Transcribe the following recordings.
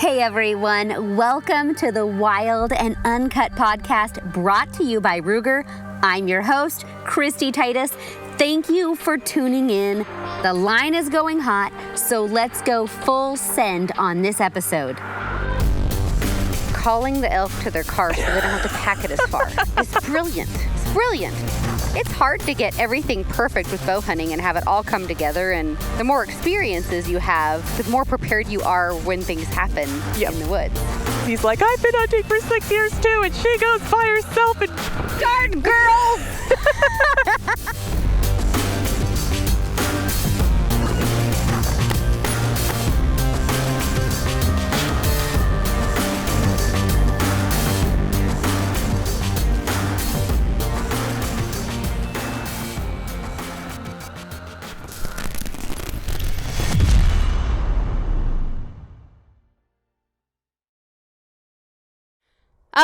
Hey everyone, welcome to the Wild and Uncut podcast brought to you by Ruger. I'm your host, Kristy Titus. Thank you for tuning in. The line is going hot, so let's go full send on this episode. Calling the elf to their car so they don't have to pack it as far. It's brilliant. It's brilliant. It's hard to get everything perfect with bow hunting and have it all come together, and the more experiences you have, the more prepared you are when things happen in the woods. He's like, I've been hunting for 6 years too, and she goes by herself and darn girl!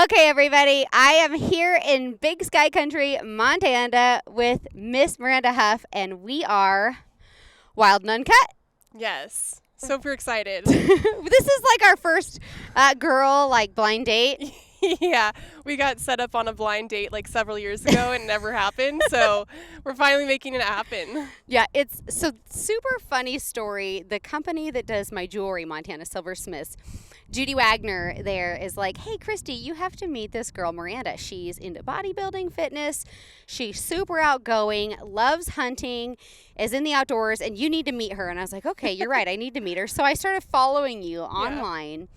Okay, everybody, I am here in Big Sky Country, Montana, with Miss Maranda Hough, and we are Wild and Uncut. Yes, super excited. This is like our first girl, blind date. Yeah, we got set up on a blind date several years ago and it never happened, so we're finally making it happen. Yeah, it's so super funny story. The company that does my jewelry, Montana Silversmiths, Judy Wagner there is like, hey, Kristy, you have to meet this girl, Maranda. She's into bodybuilding, fitness. She's super outgoing, loves hunting, is in the outdoors, and you need to meet her. And I was like, okay, you're right. I need to meet her. So I started following you online.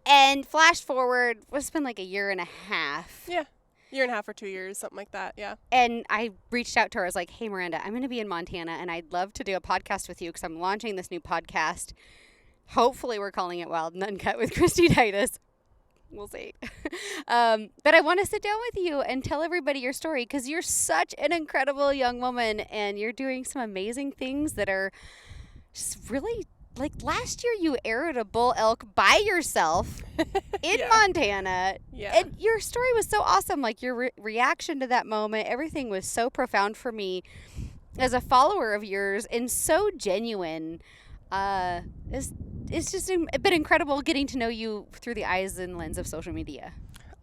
And flash forward, it's been like a year and a half. Yeah, year and a half or 2 years, something like that, yeah. And I reached out to her. I was like, hey, Maranda, I'm going to be in Montana, and I'd love to do a podcast with you because I'm launching this new podcast. Hopefully we're calling it Wild and Uncut with Kristy Titus. We'll see. But I want to sit down with you and tell everybody your story because you're such an incredible young woman and you're doing some amazing things that are just really, last year you arrowed a bull elk by yourself in Montana. Yeah. And your story was so awesome. Your reaction to that moment, everything was so profound for me as a follower of yours and so genuine. It's just been incredible getting to know you through the eyes and lens of social media.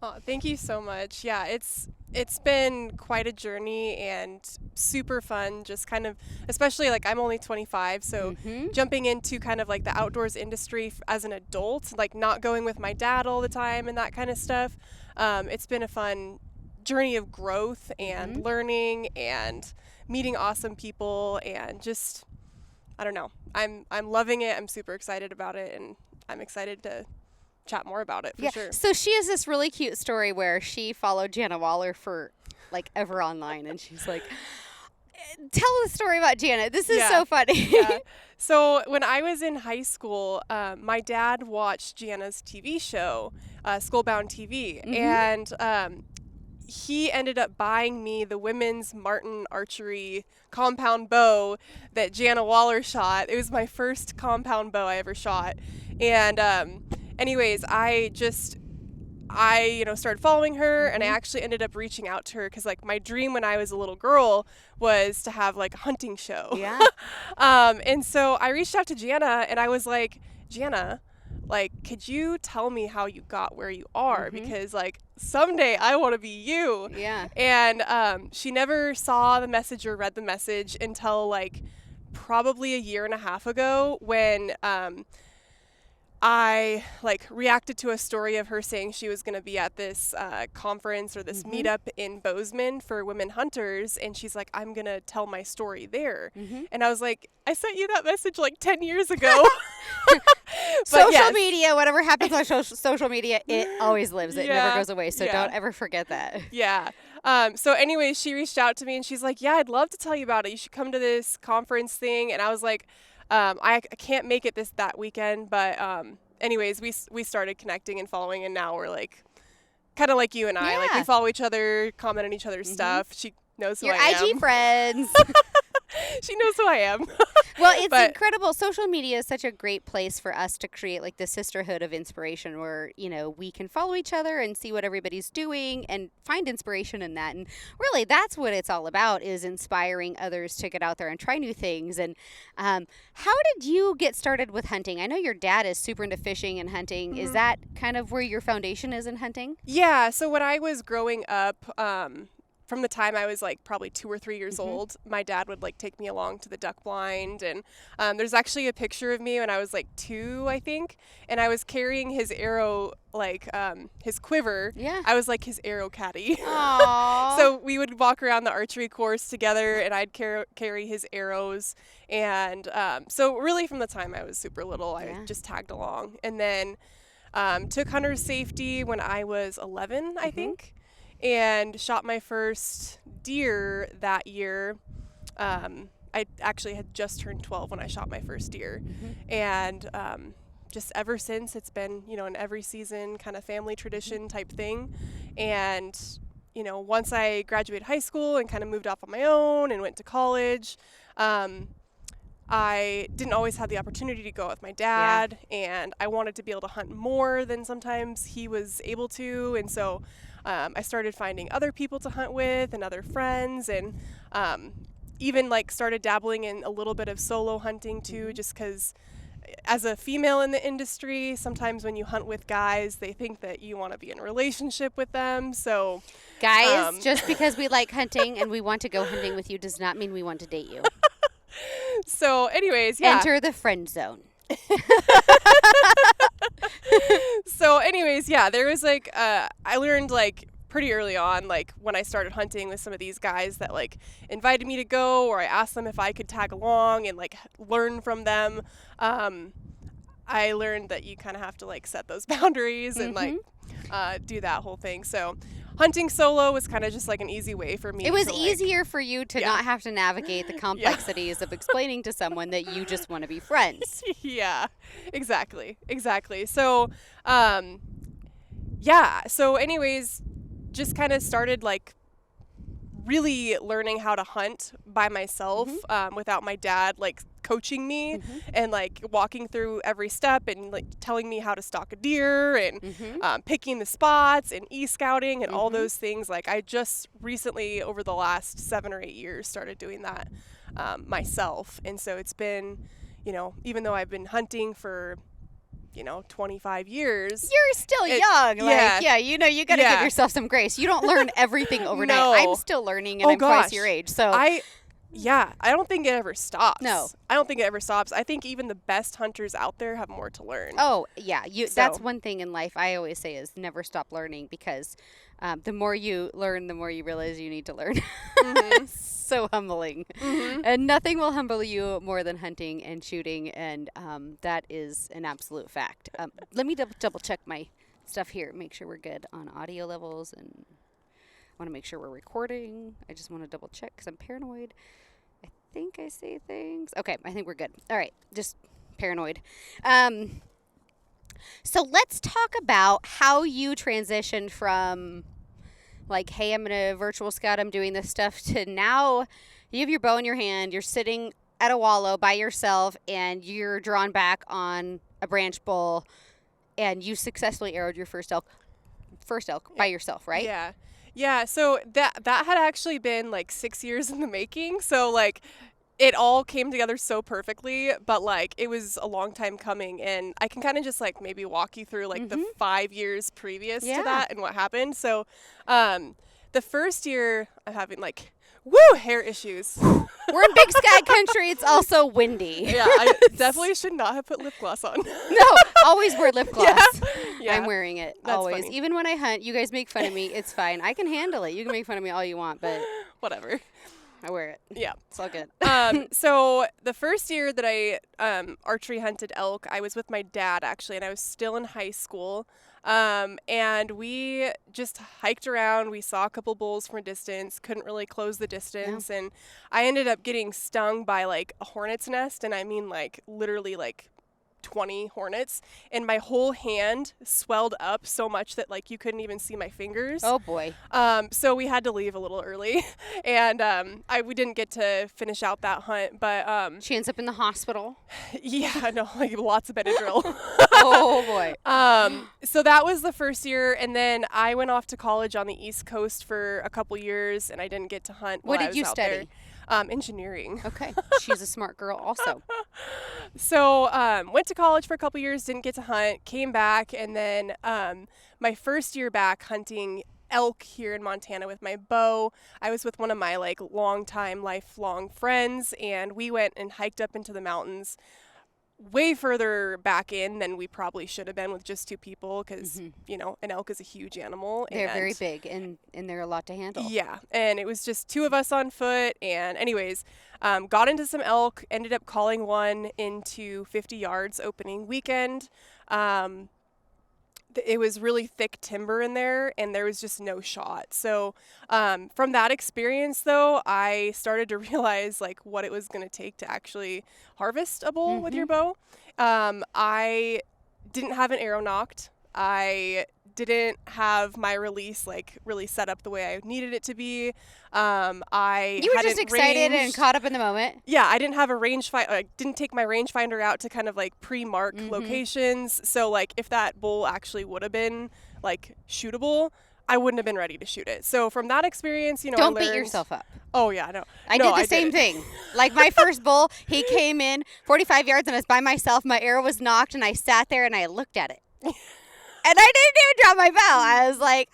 Oh, thank you so much. Yeah, it's been quite a journey and super fun. Just kind of, especially I'm only 25, so jumping into kind of the outdoors industry as an adult, not going with my dad all the time and that kind of stuff. It's been a fun journey of growth and learning and meeting awesome people and just, I don't know. I'm loving it. I'm super excited about it, and I'm excited to chat more about it for sure. So she has this really cute story where she followed Jana Waller for ever online, and she's like, tell the story about Jana. This is so funny. Yeah. So when I was in high school, my dad watched Jana's TV show, Schoolbound TV, and he ended up buying me the women's Martin archery compound bow that Jana Waller shot. It was my first compound bow I ever shot. And anyways, I started following her, and I actually ended up reaching out to her because my dream when I was a little girl was to have a hunting show. Yeah. And so I reached out to Jana, and I was like, Jana, could you tell me how you got where you are? Because someday I want to be you. Yeah. And she never saw the message or read the message until probably a year and a half ago when I reacted to a story of her saying she was going to be at this conference or this meetup in Bozeman for women hunters, and she's like, I'm going to tell my story there. And I was like, I sent you that message 10 years ago. Social media, whatever happens on social media, it always lives. It never goes away, so don't ever forget that. Yeah. So anyways, she reached out to me, and she's like, yeah, I'd love to tell you about it. You should come to this conference thing. And I was like, I can't make it that weekend, but anyways, we started connecting and following, and now we're kind of like you and I, we follow each other, comment on each other's stuff. She knows who I am. Your IG friends. She knows who I am. Well, it's incredible. Social media is such a great place for us to create like the sisterhood of inspiration where, we can follow each other and see what everybody's doing and find inspiration in that. And really, that's what it's all about, is inspiring others to get out there and try new things. And how did you get started with hunting? I know your dad is super into fishing and hunting. Is that kind of where your foundation is in hunting? Yeah. So when I was growing up, from the time I was like probably 2 or 3 years old, my dad would like take me along to the duck blind. And there's actually a picture of me when I was like 2, I think. And I was carrying his arrow, like his quiver. Yeah. I was like his arrow caddy. Aww. So we would walk around the archery course together, and I'd carry his arrows. And so really from the time I was super little, I just tagged along. And then took hunter's safety when I was 11, I think. And shot my first deer that year. I actually had just turned 12 when I shot my first deer. And just ever since, it's been, an every season kind of family tradition type thing. And, once I graduated high school and kind of moved off on my own and went to college, I didn't always have the opportunity to go out with my dad. And I wanted to be able to hunt more than sometimes he was able to. And so I started finding other people to hunt with and other friends, and even like started dabbling in a little bit of solo hunting too, just because as a female in the industry, sometimes when you hunt with guys, they think that you want to be in a relationship with them. So guys, just because we like hunting and we want to go hunting with you does not mean we want to date you. So anyways, enter the friend zone. So anyways, there was like I learned like pretty early on, like when I started hunting with some of these guys that like invited me to go, or I asked them if I could tag along and like learn from them. I learned that you kind of have to like set those boundaries and like do that whole thing. So hunting solo was kind of just like an easy way for me. It was to, easier for you to not have to navigate the complexities of explaining to someone that you just want to be friends. Yeah, exactly. So, so anyways, just kind of started like really learning how to hunt by myself without my dad like coaching me and like walking through every step and like telling me how to stalk a deer and picking the spots and e-scouting and all those things. Like I just recently over the last 7 or 8 years started doing that myself. And so it's been, even though I've been hunting for 25 years. You're still young. You got to give yourself some grace. You don't learn everything overnight. No. I'm still learning, and I'm twice your age. So I don't think it ever stops. No. I don't think it ever stops. I think even the best hunters out there have more to learn. Oh, yeah. That's one thing in life I always say is never stop learning, because the more you learn, the more you realize you need to learn. So humbling. And nothing will humble you more than hunting and shooting, and that is an absolute fact. Let me double check my stuff here, make sure we're good on audio levels, and want to make sure we're recording. I just want to double check because I'm paranoid. I think I say things. Okay, I think we're good. All right, just paranoid. So let's talk about how you transitioned from like, hey, I'm going to virtual scout, I'm doing this stuff, to now you have your bow in your hand, you're sitting at a wallow by yourself, and you're drawn back on a branch bull, and you successfully arrowed your first elk by yourself, right? Yeah. So that had actually been like 6 years in the making. So like it all came together so perfectly, but like it was a long time coming, and I can kind of just like maybe walk you through like the 5 years previous to that and what happened. So the first year I'm having like hair issues. We're in big sky country. It's also windy. Yeah, I definitely should not have put lip gloss on. No, always wear lip gloss. Yeah. I'm wearing it. That's always. Funny. Even when I hunt, you guys make fun of me. It's fine. I can handle it. You can make fun of me all you want, but whatever. I wear it. Yeah. It's all good. So the first year that I archery hunted elk, I was with my dad actually, and I was still in high school. And we just hiked around. We saw a couple bulls from a distance, couldn't really close the distance. Yeah. And I ended up getting stung by like a hornet's nest. And I mean like literally like 20 hornets, and my whole hand swelled up so much that like you couldn't even see my fingers. Oh boy. So we had to leave a little early, and we didn't get to finish out that hunt, but She ends up in the hospital. yeah, no, like lots of Benadryl. Oh boy. So that was the first year, and then I went off to college on the East Coast for a couple years, and I didn't get to hunt. What while I did was you out study? there. Engineering. Okay. She's a smart girl also. So went to college for a couple years, didn't get to hunt, came back, and then my first year back hunting elk here in Montana with my bow, I was with one of my like longtime, lifelong friends, and we went and hiked up into the mountains way further back in than we probably should have been with just two people because, you know, an elk is a huge animal. They're very big and they're a lot to handle. Yeah, and it was just two of us on foot, and anyways, got into some elk, ended up calling one into 50 yards opening weekend. It was really thick timber in there, and there was just no shot. So from that experience, though, I started to realize like what it was going to take to actually harvest a bull with your bow. I didn't have an arrow knocked. I didn't have my release like really set up the way I needed it to be. You were just excited and caught up in the moment. Yeah, I didn't have a I didn't take my rangefinder out to kind of like pre-mark locations. So like if that bull actually would have been like shootable, I wouldn't have been ready to shoot it. So from that experience, you know, Don't I learned, beat yourself up. Oh yeah, no. I did the same thing. Like my first bull, he came in 45 yards and I was by myself. My arrow was knocked and I sat there and I looked at it. And I didn't even drop my bow. I was like,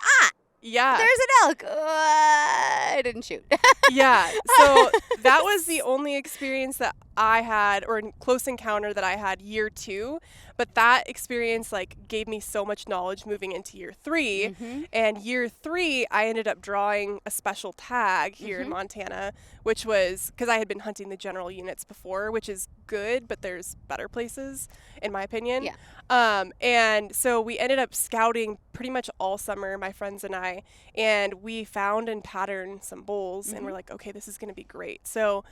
yeah, there's an elk. I didn't shoot. Yeah. So that was the only experience that I had, or close encounter that I had year 2. But that experience like gave me so much knowledge moving into year 3. And year 3, I ended up drawing a special tag here in Montana, which was because I had been hunting the general units before, which is good, but there's better places, in my opinion. Yeah. And so we ended up scouting pretty much all summer, my friends and I, and we found and patterned some bulls, and we're like, okay, this is going to be great. So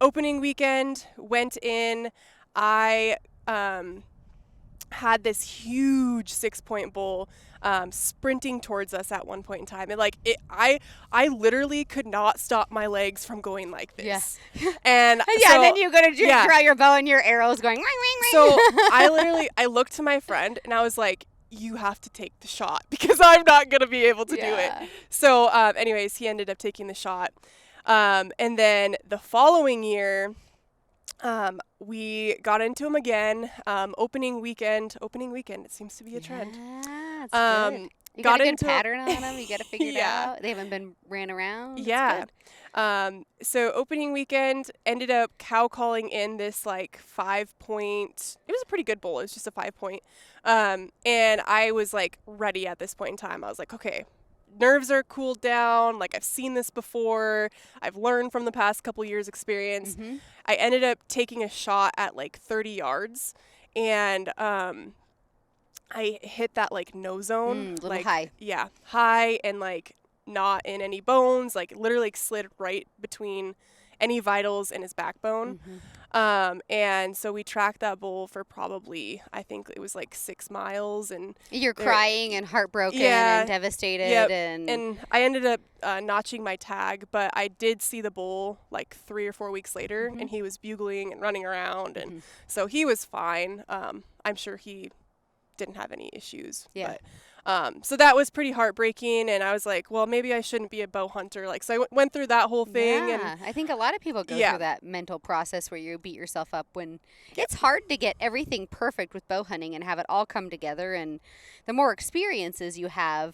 opening weekend, went in, I had this huge 6-point bull sprinting towards us at one point in time, and I literally could not stop my legs from going like this. Yeah. And yeah, so, and then you go to draw your bow and your arrows going ring, ring, ring. So I looked to my friend and I was like, you have to take the shot because I'm not going to be able to do it. So anyways, he ended up taking the shot. And then the following year, we got into him again. Opening weekend, it seems to be a trend. Yeah, that's good. You got a good pattern on them. You got to figure it out. They haven't been ran around. Yeah. So opening weekend, ended up cow calling in this like 5-point. It was a pretty good bull. It was just a 5-point. And I was like ready at this point in time. I was like, okay, nerves are cooled down. Like I've seen this before. I've learned from the past couple years experience. I ended up taking a shot at like 30 yards, and I hit that like no zone, little like high. Yeah, high, and like not in any bones, like literally like, slid right between any vitals in his backbone. And so we tracked that bull for probably, I think it was like 6 miles, and you're crying and heartbroken and devastated. And I ended up notching my tag, but I did see the bull like 3 or 4 weeks later, and he was bugling and running around, and so he was fine. I'm sure he didn't have any issues. Yeah. But so that was pretty heartbreaking, and I was like, well, maybe I shouldn't be a bow hunter. Like, so I went through that whole thing. Yeah, and I think a lot of people go through that mental process where you beat yourself up when it's hard to get everything perfect with bow hunting and have it all come together. And the more experiences you have,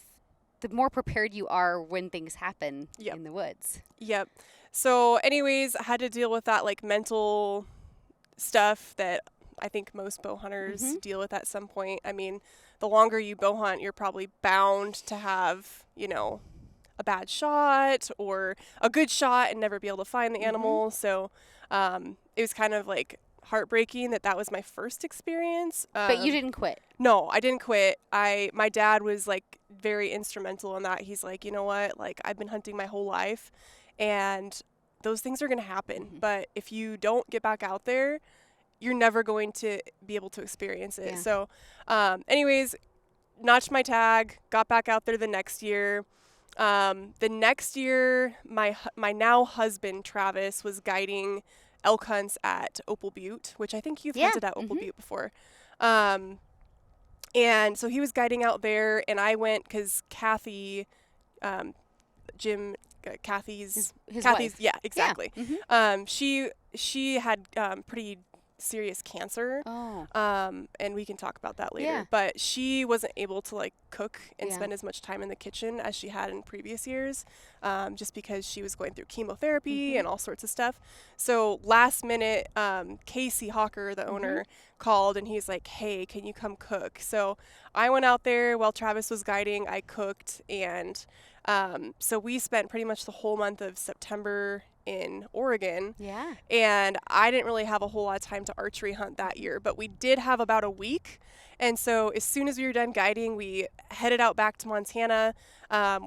the more prepared you are when things happen in the woods. Yep. So anyways, I had to deal with that like mental stuff that I think most bow hunters deal with at some point. I mean, the longer you bow hunt, you're probably bound to have, you know, a bad shot or a good shot and never be able to find the animal. So it was kind of like heartbreaking that was my first experience. But you didn't quit. No, I didn't quit. My dad was like very instrumental in that. He's like, you know what, like I've been hunting my whole life, and those things are going to happen. But if you don't get back out there, you're never going to be able to experience it. Yeah. So, anyways, notched my tag, got back out there the next year. The next year, my now husband, Travis, was guiding elk hunts at Opal Butte, which I think you've hunted at Opal Butte before. And so he was guiding out there, and I went because Kathy, Kathy's wife. Yeah, exactly. Yeah. She had pretty serious cancer. Oh. And we can talk about that later. Yeah. But she wasn't able to like cook and Yeah. spend as much time in the kitchen as she had in previous years, just because she was going through chemotherapy and all sorts of stuff. So last minute, Casey Hawker, the owner, called and he's like, "Hey, can you come cook?" So I went out there while Travis was guiding. I cooked, and so we spent pretty much the whole month of September in Oregon. Yeah. And I didn't really have a whole lot of time to archery hunt that year, but we did have about a week. And so as soon as we were done guiding, we headed out back to Montana.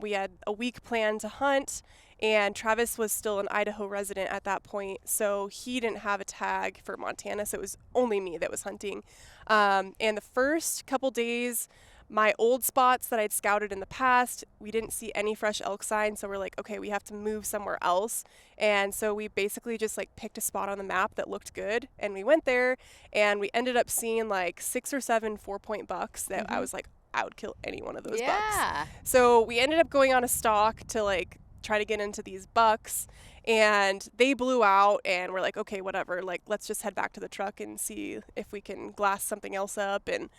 We had a week planned to hunt, and Travis was still an Idaho resident at that point, so he didn't have a tag for Montana, so it was only me that was hunting. And the first couple days, my old spots that I'd scouted in the past, we didn't see any fresh elk signs, so we're like, okay, we have to move somewhere else. And so we basically just like picked a spot on the map that looked good, and we went there, and we ended up seeing like 6 or 7 4-point bucks that I was like, I would kill any one of those bucks. So we ended up going on a stalk to like try to get into these bucks, and they blew out, and we're like, okay, whatever, like let's just head back to the truck and see if we can glass something else up. And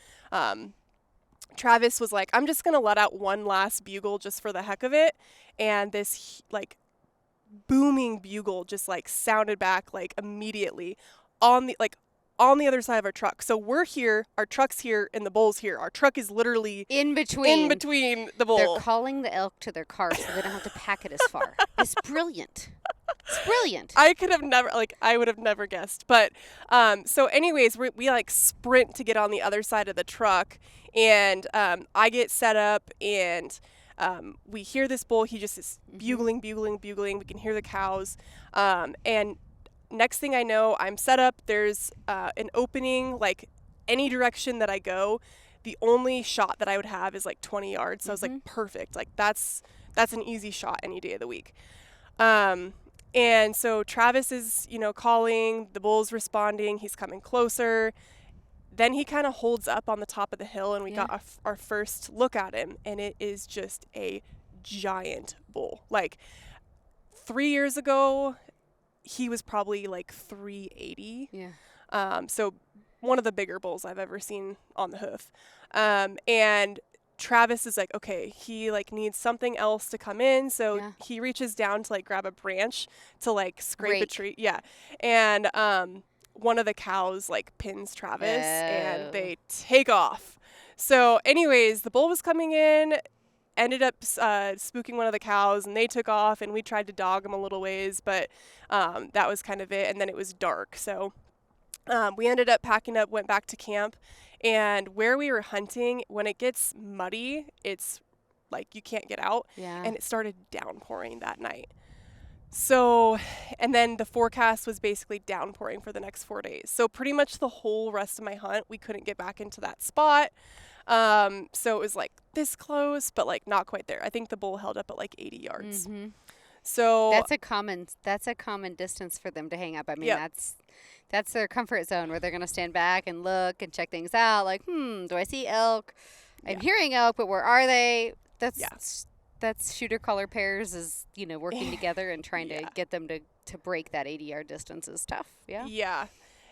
Travis was like, I'm just going to let out one last bugle just for the heck of it. And this like booming bugle just like sounded back like immediately on the other side of our truck. So we're here, our truck's here, and the bull's here. Our truck is literally in between the bull. They're calling the elk to their car so they don't have to pack it as far. It's brilliant. It's brilliant. I would have never guessed. But so anyways, we like sprint to get on the other side of the truck, and I get set up, and we hear this bull. He just is bugling. We can hear the cows. And next thing I know, I'm set up. There's an opening, like any direction that I go, the only shot that I would have is like 20 yards. So I was like, perfect. Like that's an easy shot any day of the week. And so Travis is, calling, the bull's responding, he's coming closer. Then he kind of holds up on the top of the hill, and we got our first look at him, and it is just a giant bull. Like 3 years ago, he was probably like 380. Yeah. So one of the bigger bulls I've ever seen on the hoof. And Travis is like, okay, he like needs something else to come in. So he reaches down to like grab a branch to like scrape a tree. Yeah. And one of the cows like pins Travis and they take off. So anyways, the bull was coming in, ended up spooking one of the cows, and they took off, and we tried to dog him a little ways, but that was kind of it. And then it was dark. So we ended up packing up, went back to camp. And where we were hunting, when it gets muddy, it's like you can't get out. Yeah. And it started downpouring that night. So, and then the forecast was basically downpouring for the next 4 days. So pretty much the whole rest of my hunt, we couldn't get back into that spot. So it was like this close, but like not quite there. I think the bull held up at like 80 yards. So that's a common distance for them to hang up. I mean, that's their comfort zone where they're going to stand back and look and check things out. Like, do I see elk? I'm hearing elk, but where are they? That's shooter collar pairs is, working together and trying to get them to break that 80-yard distance is tough. Yeah.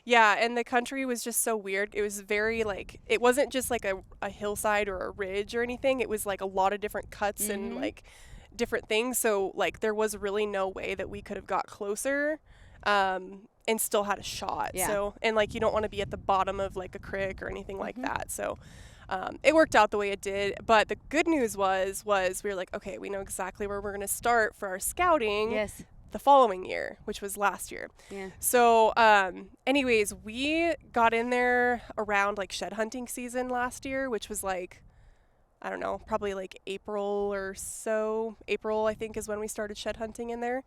Yeah, and the country was just so weird. It was very like, it wasn't just like a hillside or a ridge or anything. It was like a lot of different cuts and like different things. So like there was really no way that we could have got closer and still had a shot. Yeah. So, and like you don't want to be at the bottom of like a creek or anything like that. So it worked out the way it did. But the good news was we were like, okay, we know exactly where we're going to start for our scouting. Yes. The following year, which was last year. Yeah. So anyways, we got in there around like shed hunting season last year, which was like, I don't know, probably like April or so. April, I think, is when we started shed hunting in there.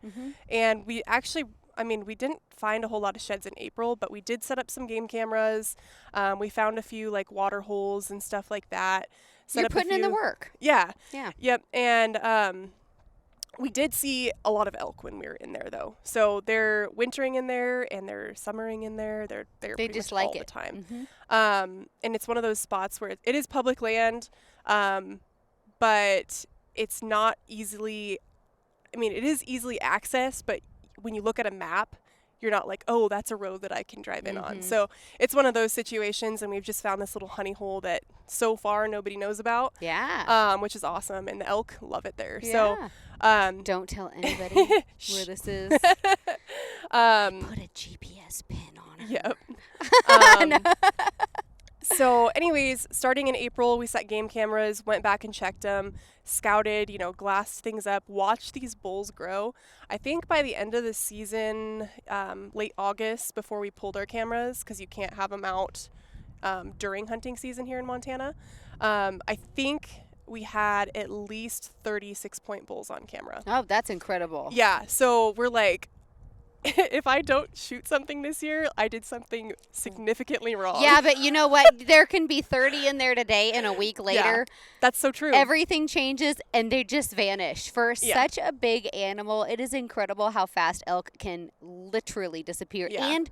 And we actually, we didn't find a whole lot of sheds in April, but we did set up some game cameras. We found a few like water holes and stuff like that. You're putting in the work. Yeah. Yeah. Yep. And we did see a lot of elk when we were in there, though. So they're wintering in there and they're summering in there. They're pretty just much like all it. the time. Mm-hmm. And it's one of those spots where it is public land, but it's not easily. It is easily accessed, but when you look at a map, you're not like, oh, that's a road that I can drive in on. So it's one of those situations, and we've just found this little honey hole that so far nobody knows about. Yeah. Which is awesome, and the elk love it there. Yeah. So don't tell anybody where this is. Put a GPS pin on it. Yep. So anyways, starting in April, we set game cameras, went back and checked them, scouted, glassed things up, watched these bulls grow. I think by the end of the season, late August, before we pulled our cameras, because you can't have them out during hunting season here in Montana, I think we had at least 30 6-point bulls on camera. Oh, that's incredible. Yeah, so we're like, if I don't shoot something this year, I did something significantly wrong. Yeah, but you know what? There can be 30 in there today, and a week later, that's so true. Everything changes, and they just vanish. For such a big animal, it is incredible how fast elk can literally disappear and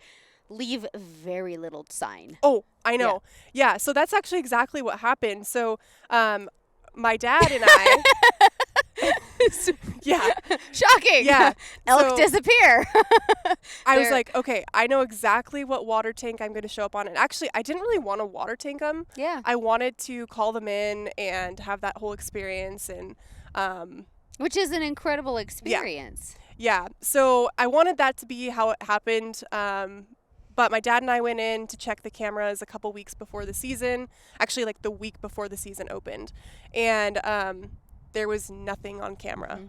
leave very little sign. Oh, I know. Yeah, so that's actually exactly what happened. So my dad and I... Yeah. Shocking. Yeah. Elk disappear. I was like, okay, I know exactly what water tank I'm going to show up on. And actually, I didn't really want to water tank them. Yeah. I wanted to call them in and have that whole experience. And which is an incredible experience. Yeah. So I wanted that to be how it happened. But my dad and I went in to check the cameras a couple weeks before the season. Actually, like the week before the season opened. And there was nothing on camera,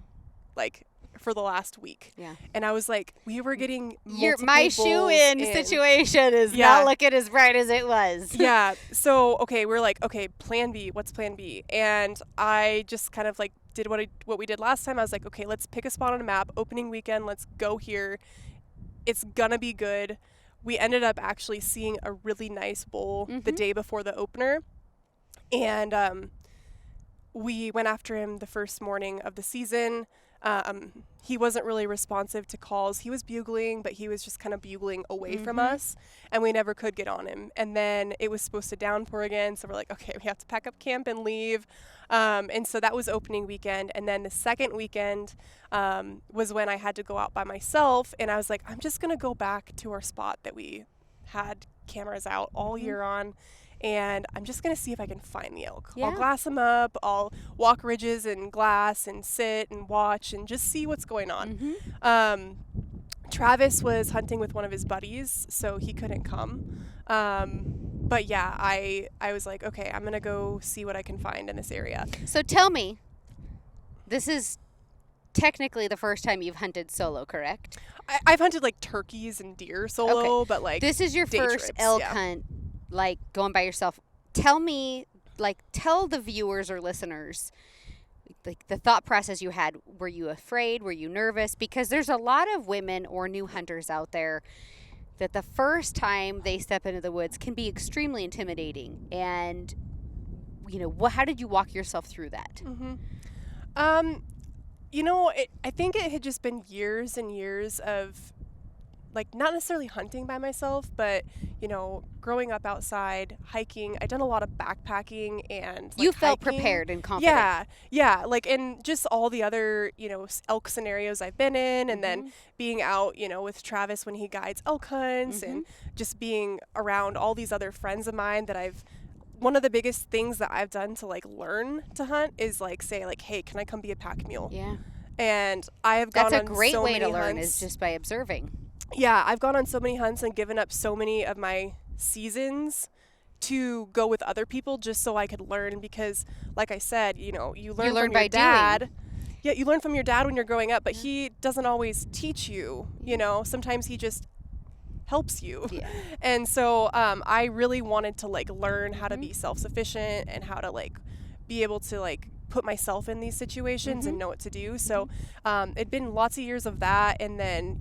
like for the last week. Yeah. And I was like, we were getting multiple my shoe-in situation is not looking as bright as it was. Yeah. So, okay, we're like, okay, plan B. What's plan B? And I just kind of like did what we did last time. I was like, okay, let's pick a spot on a map. Opening weekend, let's go here. It's gonna be good. We ended up actually seeing a really nice bull the day before the opener. And we went after him the first morning of the season. He wasn't really responsive to calls. He was bugling, but he was just kind of bugling away from us, and we never could get on him. And then it was supposed to downpour again, so we're like, okay, we have to pack up camp and leave. And so that was opening weekend. And then the second weekend was when I had to go out by myself, and I was like, I'm just going to go back to our spot that we had cameras out all year on. And I'm just going to see if I can find the elk. Yeah. I'll glass them up. I'll walk ridges and glass and sit and watch and just see what's going on. Travis was hunting with one of his buddies, so he couldn't come. But yeah, I was like, okay, I'm going to go see what I can find in this area. So tell me, this is technically the first time you've hunted solo, correct? I've hunted like turkeys and deer solo, but like this is your first trips, elk hunt, like going by yourself. Tell me, like, tell the viewers or listeners, like, the thought process you had. Were you afraid? Were you nervous? Because there's a lot of women or new hunters out there that the first time they step into the woods can be extremely intimidating. And, you know, how did you walk yourself through that? You know, I think it had just been years and years of, like, not necessarily hunting by myself, but, you know, growing up outside, hiking. I'd done a lot of backpacking and, like, you felt hiking. prepared and confident. Yeah. Like, and just all the other, you know, elk scenarios I've been in, and then being out, you know, with Travis when he guides elk hunts, and just being around all these other friends of mine that one of the biggest things that I've done to, like, learn to hunt is, like, say, like, hey, can I come be a pack mule? Yeah. And I have gone on so many hunts. That's a great way to learn, hunts. is just by observing. Yeah, I've gone on so many hunts and given up so many of my seasons to go with other people just so I could learn, because, like I said, you know, you learn from your dad. Doing. Yeah, you learn from your dad when you're growing up, but he doesn't always teach you, you know. Sometimes he just helps you. Yeah. And so I really wanted to, like, learn how to be self-sufficient and how to, like, be able to, like, put myself in these situations and know what to do. So it'd been lots of years of that. And then,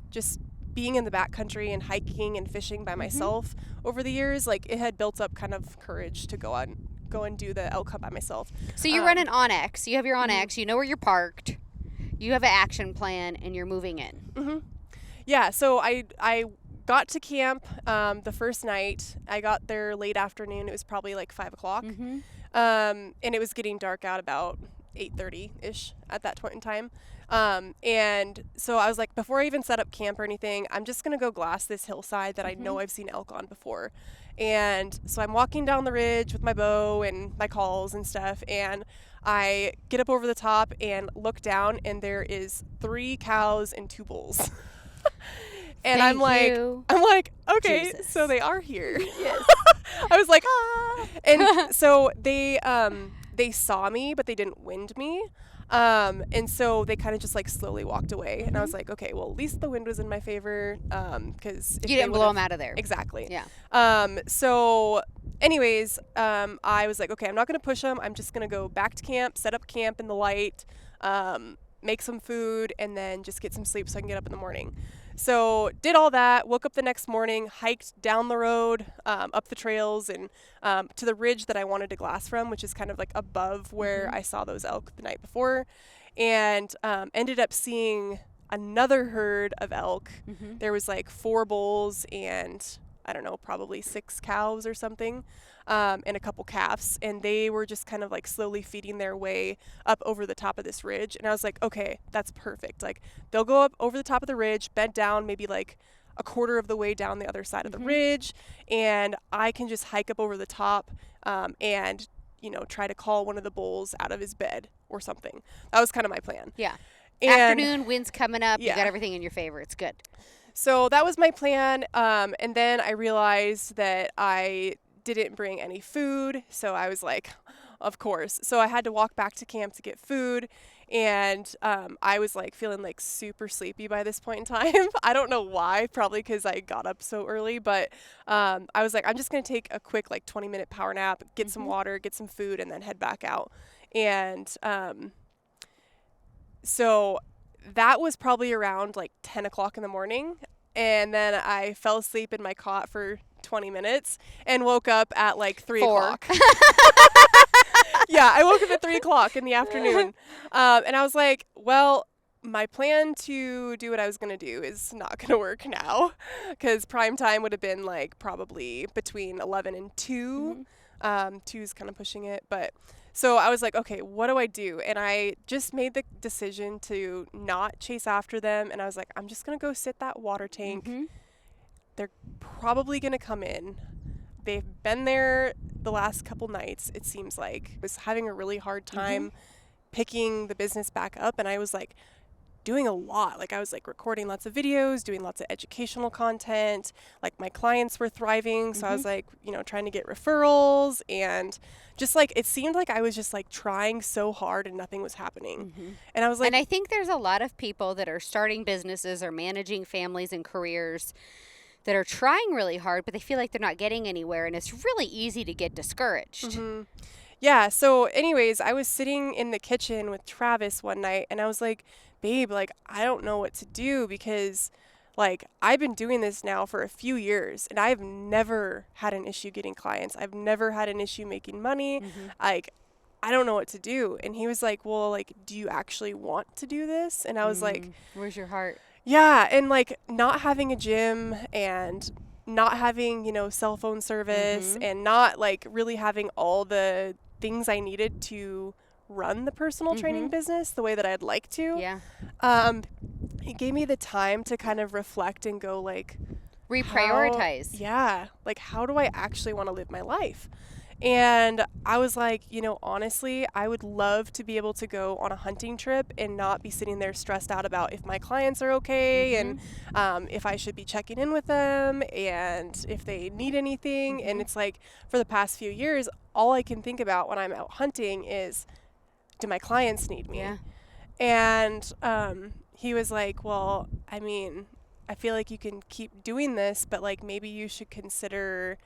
just being in the backcountry and hiking and fishing by myself over the years, like it had built up kind of courage to go and do the elk hunt by myself. So you run an Onyx. You have your Onyx. You know where you're parked. You have an action plan, and you're moving in. Yeah, so I got to camp the first night. I got there late afternoon. It was probably like 5 o'clock. And it was getting dark out about 8:30-ish at that point in time. And so I was like, before I even set up camp or anything, I'm just going to go glass this hillside that I know I've seen elk on before. And so I'm walking down the ridge with my bow and my calls and stuff. And I get up over the top and look down, and there is 3 cows and 2 bulls. And I'm like, okay, Jesus. So they are here. Yes. I was like, and so they saw me, but they didn't wind me. And so they kind of just like slowly walked away. And I was like, okay, well, at least the wind was in my favor. Cause you didn't blow them out of there. Exactly. Yeah. So anyways, I was like, okay, I'm not going to push them. I'm just going to go back to camp, set up camp in the light, make some food, and then just get some sleep so I can get up in the morning. So did all that, woke up the next morning, hiked down the road, up the trails, and to the ridge that I wanted to glass from, which is kind of like above where I saw those elk the night before, and ended up seeing another herd of elk. There was like 4 bulls and I don't know, probably 6 cows or something, and a couple calves, and they were just kind of like slowly feeding their way up over the top of this ridge. And I was like, okay, that's perfect. Like they'll go up over the top of the ridge, bent down maybe like a quarter of the way down the other side of the ridge, and I can just hike up over the top and try to call one of the bulls out of his bed or something. That was kind of my plan. Yeah. Afternoon, wind's coming up. You got everything in your favor. It's good. So that was my plan. And then I realized that I didn't bring any food. So I was like, of course. So I had to walk back to camp to get food. And I was like feeling like super sleepy by this point in time. I don't know why, probably because I got up so early. But I was like, I'm just going to take a quick like 20-minute power nap, get some water, get some food, and then head back out. And so that was probably around like 10 o'clock in the morning. And then I fell asleep in my cot for 20 minutes and woke up at like 3 o'clock. Yeah, I woke up at 3 o'clock in the afternoon. And I was like, well, my plan to do what I was going to do is not going to work now, because prime time would have been like probably between 11 and 2. 2's kind of pushing it. But so I was like, okay, what do I do? And I just made the decision to not chase after them. And I was like, I'm just going to go sit that water tank. They're probably going to come in. They've been there the last couple nights, it seems like. I was having a really hard time picking the business back up. And I was like doing a lot. Like I was like recording lots of videos, doing lots of educational content. Like my clients were thriving. So I was like, trying to get referrals, and just like, it seemed like I was just like trying so hard and nothing was happening. And I was like, and I think there's a lot of people that are starting businesses or managing families and careers that are trying really hard, but they feel like they're not getting anywhere. And it's really easy to get discouraged. Yeah. So anyways, I was sitting in the kitchen with Travis one night, and I was like, babe, like, I don't know what to do, because like I've been doing this now for a few years and I've never had an issue getting clients. I've never had an issue making money. Like, I don't know what to do. And he was like, well, like, do you actually want to do this? And I was like, where's your heart? Yeah. And like not having a gym and not having, cell phone service and not like really having all the things I needed to run the personal training business the way that I'd like to. Yeah. It gave me the time to kind of reflect and go like, reprioritize. Like, how do I actually want to live my life? And I was like, honestly, I would love to be able to go on a hunting trip and not be sitting there stressed out about if my clients are okay and if I should be checking in with them and if they need anything. And it's like, for the past few years, all I can think about when I'm out hunting is, do my clients need me? Yeah. And he was like, well, I mean, I feel like you can keep doing this, but like maybe you should consider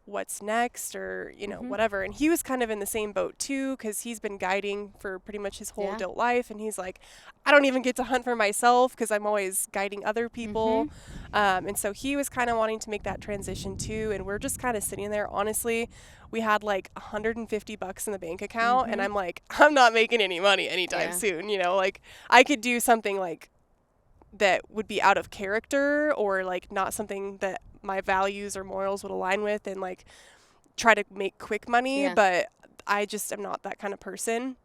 what's next, or, Mm-hmm. whatever. And he was kind of in the same boat too, because he's been guiding for pretty much his whole Yeah. adult life. And he's like, I don't even get to hunt for myself because I'm always guiding other people. And so he was kind of wanting to make that transition too. And we're just kind of sitting there. Honestly, we had like $150 in the bank account. And I'm like, I'm not making any money anytime soon. Like I could do something like that would be out of character, or like not something that my values or morals would align with, and like try to make quick money. But I just am not that kind of person.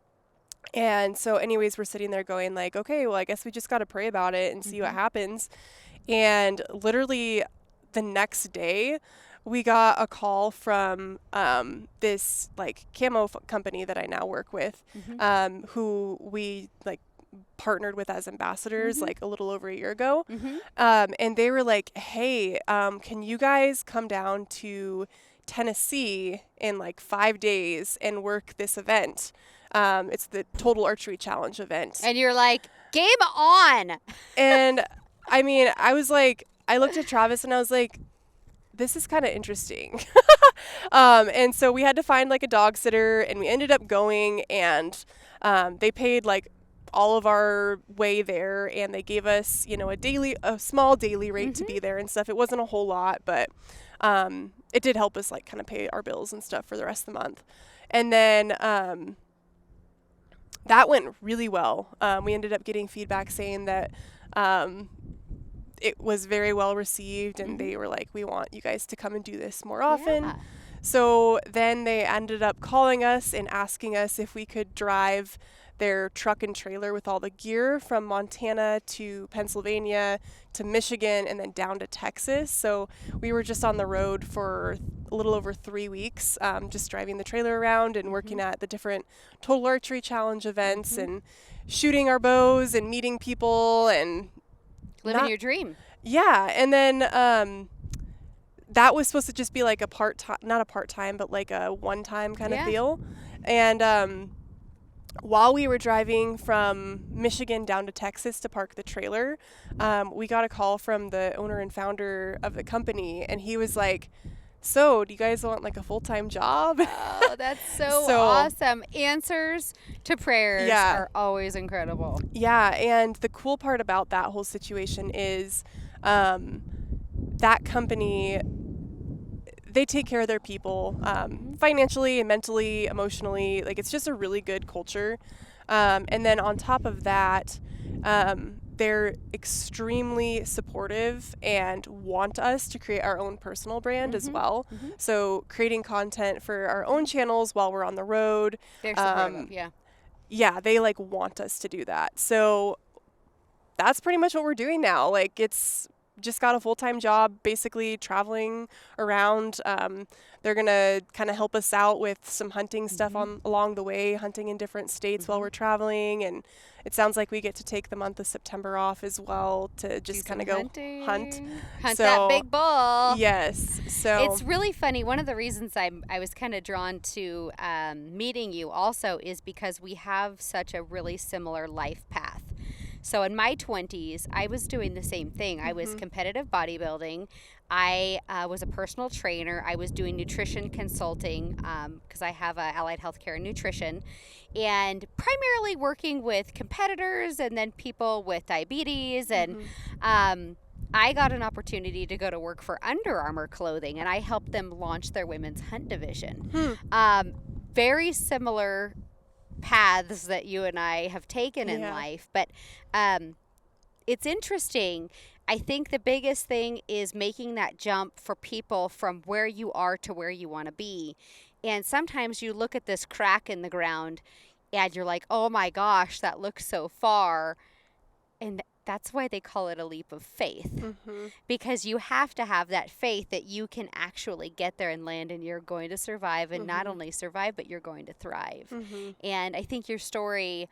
And so anyways, we're sitting there going like, okay, well, I guess we just got to pray about it and see what happens. And literally the next day we got a call from this like camo company that I now work with, who we like partnered with as ambassadors like a little over a year ago. And they were like, hey, can you guys come down to Tennessee in like 5 days and work this event? It's the Total Archery Challenge event. And you're like, game on. And I mean, I was like, I looked at Travis and I was like, this is kind of interesting. And so we had to find like a dog sitter, and we ended up going, and they paid like all of our way there, and they gave us, a small daily rate to be there and stuff. It wasn't a whole lot, but it did help us like kind of pay our bills and stuff for the rest of the month. And then that went really well. We ended up getting feedback saying that it was very well received, and they were like, we want you guys to come and do this more often. So then they ended up calling us and asking us if we could drive their truck and trailer with all the gear from Montana to Pennsylvania to Michigan and then down to Texas. So we were just on the road for a little over 3 weeks, just driving the trailer around and working at the different Total Archery Challenge events and shooting our bows and meeting people and living your dream. Yeah. And then that was supposed to just be like a part-time, not a part-time, but like a one-time kind of deal. And while we were driving from Michigan down to Texas to park the trailer, we got a call from the owner and founder of the company, and he was like, so do you guys want like a full-time job? Oh, that's so awesome. Answers to prayers are always incredible. Yeah, and the cool part about that whole situation is that company, they take care of their people financially and mentally, emotionally. Like, it's just a really good culture. And then on top of that, they're extremely supportive and want us to create our own personal brand as well. So creating content for our own channels while we're on the road. They're supportive, Yeah, they like want us to do that. So that's pretty much what we're doing now. Like, it's just got a full-time job, basically traveling around. They're going to kind of help us out with some hunting stuff along the way, hunting in different states while we're traveling. And it sounds like we get to take the month of September off as well to just kind of go hunt that big bull. Yes. So it's really funny. One of the reasons I was kind of drawn to meeting you also is because we have such a really similar life path. So in my 20s, I was doing the same thing. I was competitive bodybuilding. I was a personal trainer. I was doing nutrition consulting because I have allied healthcare and nutrition, and primarily working with competitors and then people with diabetes. And I got an opportunity to go to work for Under Armour Clothing, and I helped them launch their women's hunt division. Very similar paths that you and I have taken in life, but it's interesting. I think the biggest thing is making that jump for people from where you are to where you want to be. And sometimes you look at this crack in the ground and you're like, oh my gosh, that looks so far. And that's why they call it a leap of faith, because you have to have that faith that you can actually get there and land, and you're going to survive, and not only survive, but you're going to thrive. And I think your story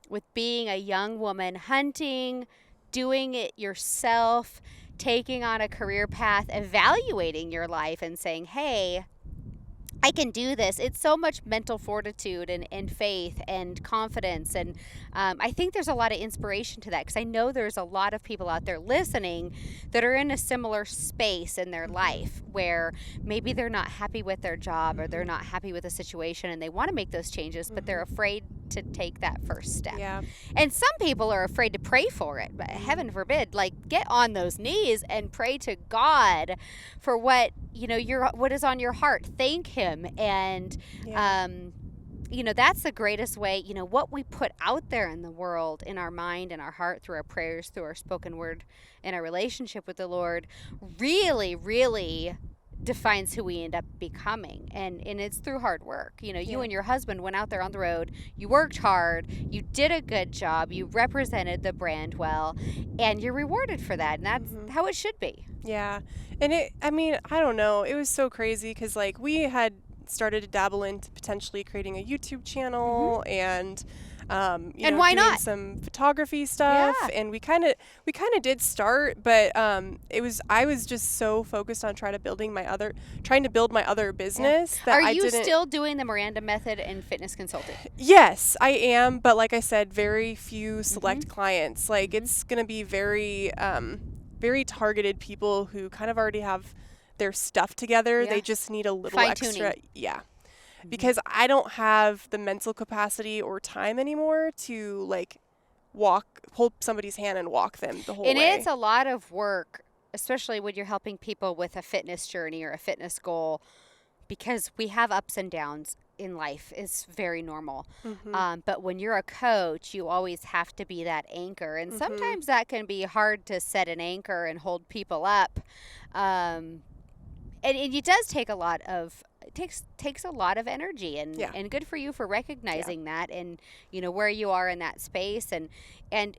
with being a young woman hunting, doing it yourself, taking on a career path, evaluating your life and saying, hey, I can do this. It's so much mental fortitude and faith and confidence. And I think there's a lot of inspiration to that, because I know there's a lot of people out there listening that are in a similar space in their life where maybe they're not happy with their job or they're not happy with a situation and they want to make those changes, but they're afraid to take that first step. Yeah. And some people are afraid to pray for it, but heaven forbid, like, get on those knees and pray to God for what, what is on your heart. Thank him. And, that's the greatest way, what we put out there in the world, in our mind, in our heart, through our prayers, through our spoken word, in our relationship with the Lord, really, really defines who we end up becoming. And it's through hard work. You and your husband went out there on the road, you worked hard, you did a good job, you represented the brand well, and you're rewarded for that. And that's how it should be. Yeah. And I don't know, it was so crazy because like we had started to dabble into potentially creating a YouTube channel and and why doing not? some photography stuff, and we kind of did start, but I was just so focused on trying to build my other business that Are you still doing the Miranda method and fitness consulting? Yes, I am, but like I said, very few select clients. Like it's going to be very very targeted people who kind of already have their stuff together. They just need a little extra. Yeah. Because I don't have the mental capacity or time anymore to like hold somebody's hand and walk them the whole way. And it's a lot of work, especially when you're helping people with a fitness journey or a fitness goal, because we have ups and downs in life. It's very normal. But when you're a coach, you always have to be that anchor. And sometimes that can be hard to set an anchor and hold people up. And it does take a lot of takes a lot of energy, and good for you for recognizing that, and where you are in that space, and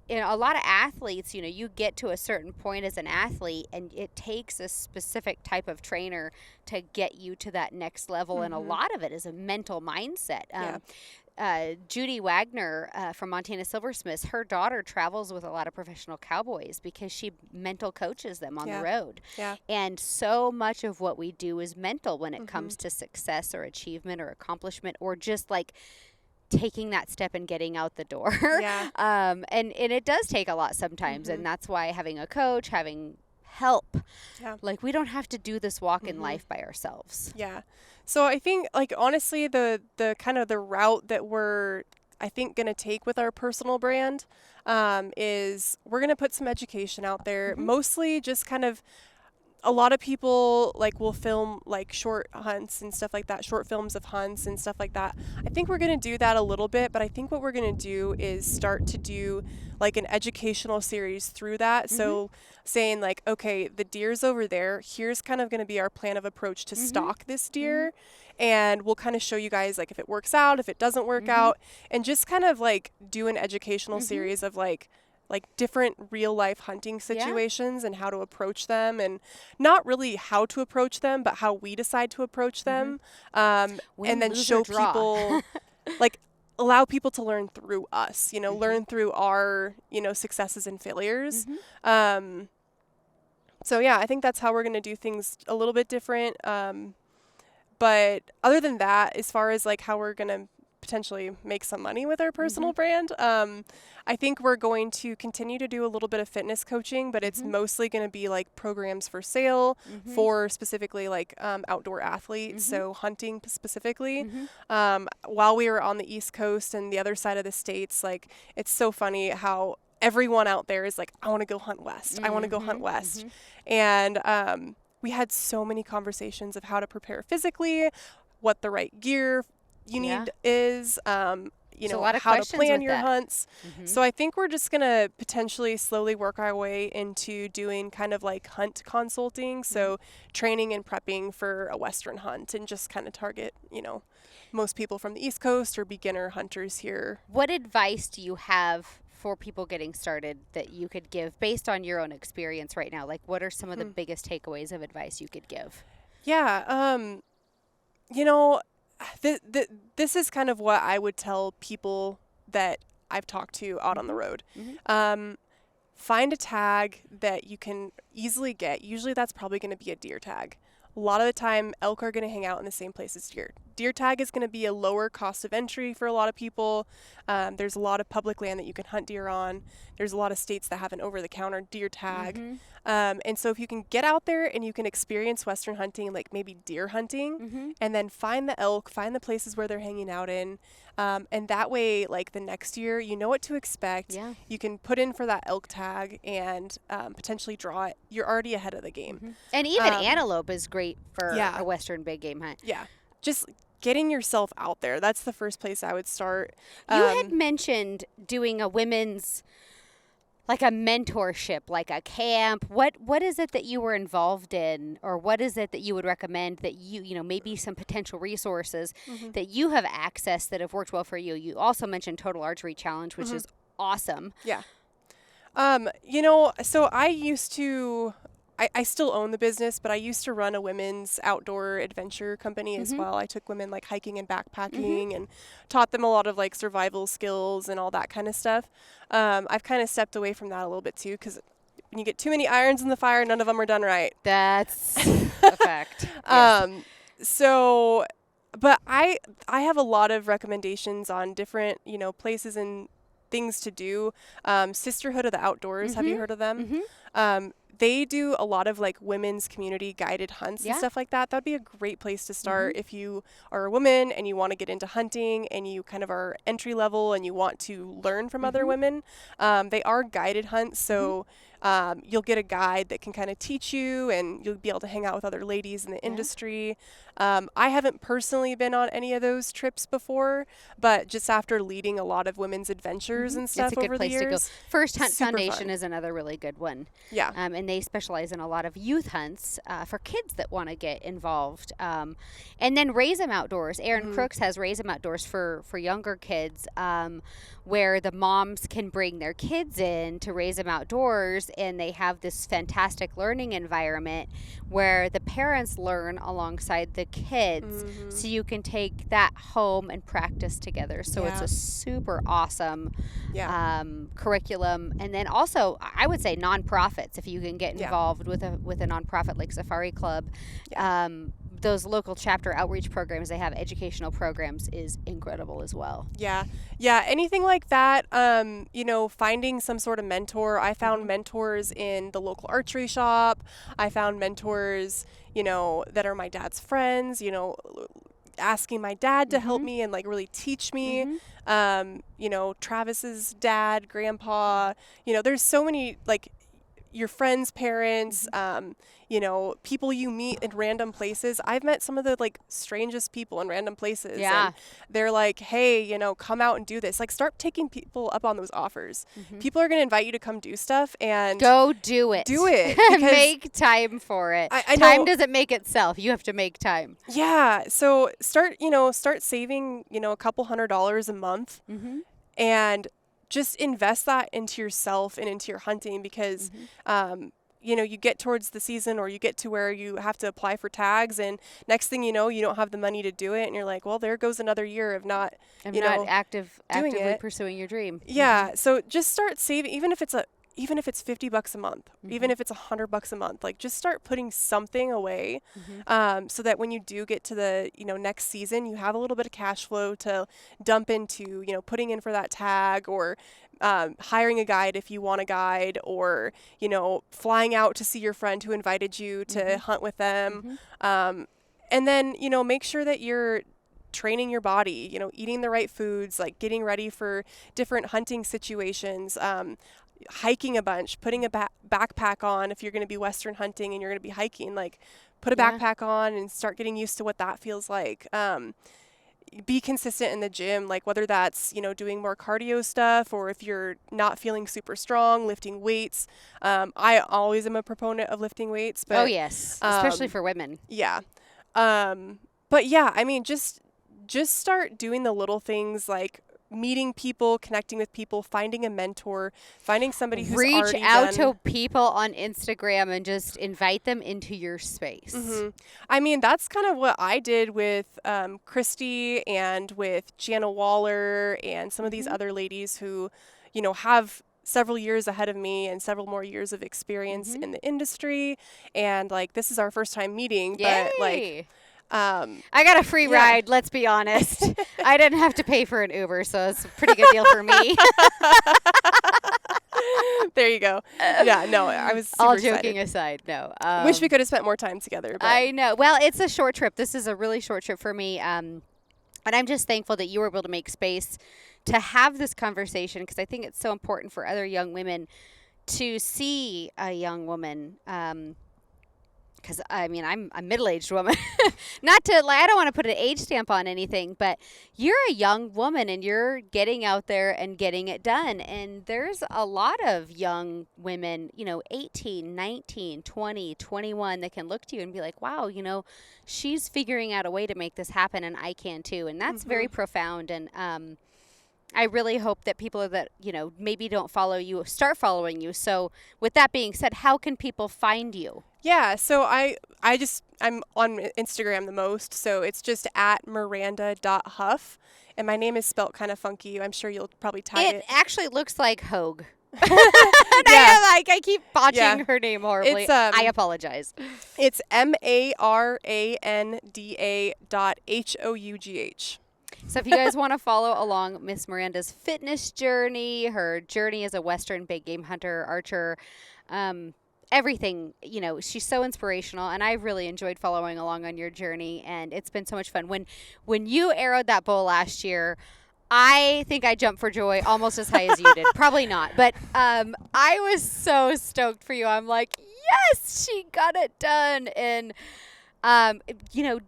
a lot of athletes, you get to a certain point as an athlete and it takes a specific type of trainer to get you to that next level, and a lot of it is a mental mindset. Judy Wagner from Montana Silversmiths, her daughter travels with a lot of professional cowboys because she mental coaches them on the road. And so much of what we do is mental when it comes to success or achievement or accomplishment, or just like taking that step and getting out the door. And it does take a lot sometimes. And that's why having a coach, having help, like we don't have to do this walk in life by ourselves. So I think, like, honestly, the kind of the route that we're, I think, going to take with our personal brand is we're going to put some education out there, mostly just kind of, a lot of people like will film like short hunts and stuff like that, short films of hunts and stuff like that. I think we're going to do that a little bit, but I think what we're going to do is start to do like an educational series through that. So saying like, okay, the deer's over there. Here's kind of going to be our plan of approach to stalk this deer. And we'll kind of show you guys like if it works out, if it doesn't work out, and just kind of like do an educational series of like different real life hunting situations and how to approach them, and not really how to approach them, but how we decide to approach them. And then show people, like, allow people to learn through us, learn through our, successes and failures. So yeah, I think that's how we're going to do things a little bit different. But other than that, as far as like how we're going to potentially make some money with our personal brand, I think we're going to continue to do a little bit of fitness coaching, but it's mostly going to be like programs for sale for specifically like outdoor athletes, so hunting specifically. While we were on the East Coast and the other side of the states, like it's so funny how everyone out there is like, I want to go hunt west. I want to go hunt west. And we had so many conversations of how to prepare physically, what the right gear you need is, how to plan your hunts. So I think we're just going to potentially slowly work our way into doing kind of like hunt consulting. So training and prepping for a Western hunt, and just kind of target, most people from the East Coast or beginner hunters here. What advice do you have for people getting started that you could give based on your own experience right now? Like, what are some of the biggest takeaways of advice you could give? This is kind of what I would tell people that I've talked to out on the road. Find a tag that you can easily get. Usually that's probably going to be a deer tag. a lot of the time elk are going to hang out in the same place as deer. Deer tag is going to be a lower cost of entry for a lot of people. There's a lot of public land that you can hunt deer on. There's a lot of states that have an over-the-counter deer tag. And so if you can get out there and you can experience Western hunting, like maybe deer hunting, and then find the elk, find the places where they're hanging out in, and that way, like the next year, you know what to expect. Yeah. You can put in for that elk tag and potentially draw it. You're already ahead of the game. And even antelope is great for Yeah. a Western big game hunt. Yeah. Just getting yourself out there. That's the first place I would start. You had mentioned doing a women's, like a mentorship, like a camp. What is it that you were involved in, or what is it that you would recommend that you know, maybe some potential resources that you have accessed that have worked well for you? You also mentioned Total Archery Challenge, which is awesome. Yeah. You know, so I used to, I still own the business, but I used to run a women's outdoor adventure company as well. I took women like hiking and backpacking and taught them a lot of like survival skills and all that kind of stuff. I've kind of stepped away from that a little bit too, because when you get too many irons in the fire, none of them are done right. That's a fact. Yes. So, but I have a lot of recommendations on different, you know, places and things to do. Sisterhood of the Outdoors. Have you heard of them? They do a lot of like women's community guided hunts and stuff like that. That'd be a great place to start if you are a woman and you want to get into hunting and you kind of are entry level and you want to learn from other women. They are guided hunts, so you'll get a guide that can kind of teach you, and you'll be able to hang out with other ladies in the industry. I haven't personally been on any of those trips before, but just after leading a lot of women's adventures and stuff over the years. It's a good place to go. First Hunt Super Foundation fun. is another really good one. Yeah. And they specialize in a lot of youth hunts for kids that want to get involved. And then Raise 'em Outdoors. Erin Crooks has Raise 'em Outdoors for younger kids, where the moms can bring their kids in to Raise 'em Outdoors, and they have this fantastic learning environment where the parents learn alongside the kids, so you can take that home and practice together. So it's a super awesome curriculum. And then also, I would say nonprofits, if you can get involved with a nonprofit like Safari Club. Those local chapter outreach programs, they have educational programs, is incredible as well. Yeah, anything like that. You know, finding some sort of mentor. I found mentors in the local archery shop. I found mentors, you know, that are my dad's friends, you know, asking my dad to help me and like really teach me. You know, Travis's dad, grandpa, you know, there's so many, like, your friends' parents, you know, people you meet in random places. I've met some of the like strangest people in random places. Yeah. And they're like, hey, you know, come out and do this. Like, start taking people up on those offers. People are going to invite you to come do stuff, and go do it. Do it. Make time for it. I time know, doesn't make itself. You have to make time. Yeah. So start saving, you know, a couple $100 a month and just invest that into yourself and into your hunting, because you know, you get towards the season, or you get to where you have to apply for tags, and next thing you know, you don't have the money to do it, and you're like, well, there goes another year of not actively pursuing your dream. Yeah. So just start saving, even if it's $50 a month, even if it's $100 a month, like just start putting something away, so that when you do get to the, you know, next season, you have a little bit of cash flow to dump into, you know, putting in for that tag, or hiring a guide if you want a guide, or, you know, flying out to see your friend who invited you to hunt with them. And then, you know, make sure that you're training your body, you know, eating the right foods, like getting ready for different hunting situations, hiking a bunch, putting a backpack on if you're going to be Western hunting and you're going to be hiking, like put a backpack on and start getting used to what that feels like. Be consistent in the gym, like whether that's, you know, doing more cardio stuff, or if you're not feeling super strong, lifting weights. I always am a proponent of lifting weights, but oh yes, especially for women. Yeah. But yeah, I mean, just start doing the little things, like meeting people, connecting with people, finding a mentor, finding somebody who's already reach out to people on Instagram and just invite them into your space. I mean, that's kind of what I did with Kristy and with Jana Waller and some of these other ladies who, you know, have several years ahead of me and several more years of experience in the industry. And like, this is our first time meeting, but like, I got a free ride, let's be honest. I didn't have to pay for an Uber, so it's a pretty good deal for me. There you go. Yeah, no, I was super All joking excited. aside, no. Wish we could have spent more time together. But. I know. Well, it's a short trip. This is a really short trip for me. And I'm just thankful that you were able to make space to have this conversation, because I think it's so important for other young women to see a young woman. Because I mean, I'm a middle-aged woman. Not to like, I don't want to put an age stamp on anything, but you're a young woman and you're getting out there and getting it done. And there's a lot of young women, 18, 19, 20, 21 that can look to you and be like, wow, she's figuring out a way to make this happen, and I can too. And that's very profound. And I really hope that people that, maybe don't follow you start following you. So with that being said, how can people find you? Yeah, so I'm on Instagram the most, so it's just at Maranda.Hough, and my name is spelt kind of funky. I'm sure you'll probably tag it. It actually looks like Hough. I keep botching her name horribly. I apologize. It's Maranda.Hough. So if you guys want to follow along Miss Miranda's fitness journey, her journey as a Western big game hunter, archer, everything, she's so inspirational, and I've really enjoyed following along on your journey, and it's been so much fun. When you arrowed that bull last year, I think I jumped for joy almost as high as you did. Probably not, but I was so stoked for you. I'm like, yes, she got it done. And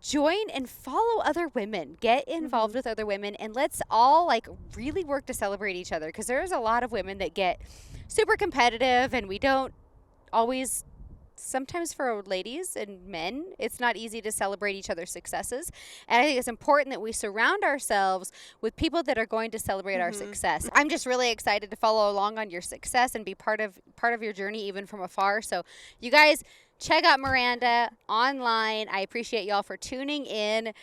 join and follow other women, get involved with other women, and let's all really work to celebrate each other, because there's a lot of women that get super competitive, and we don't always, sometimes for ladies and men, it's not easy to celebrate each other's successes. And I think it's important that we surround ourselves with people that are going to celebrate our success. I'm just really excited to follow along on your success and be part of your journey, even from afar. So you guys, check out Maranda online. I appreciate y'all for tuning in.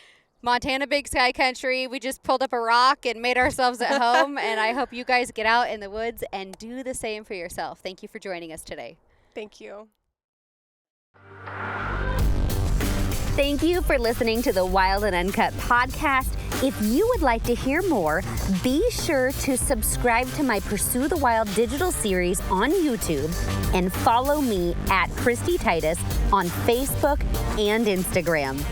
Montana Big Sky Country. We just pulled up a rock and made ourselves at home. And I hope you guys get out in the woods and do the same for yourself. Thank you for joining us today. Thank you. Thank you for listening to the Wild and Uncut podcast. If you would like to hear more, be sure to subscribe to my Pursue the Wild digital series on YouTube and follow me at Kristy Titus on Facebook and Instagram.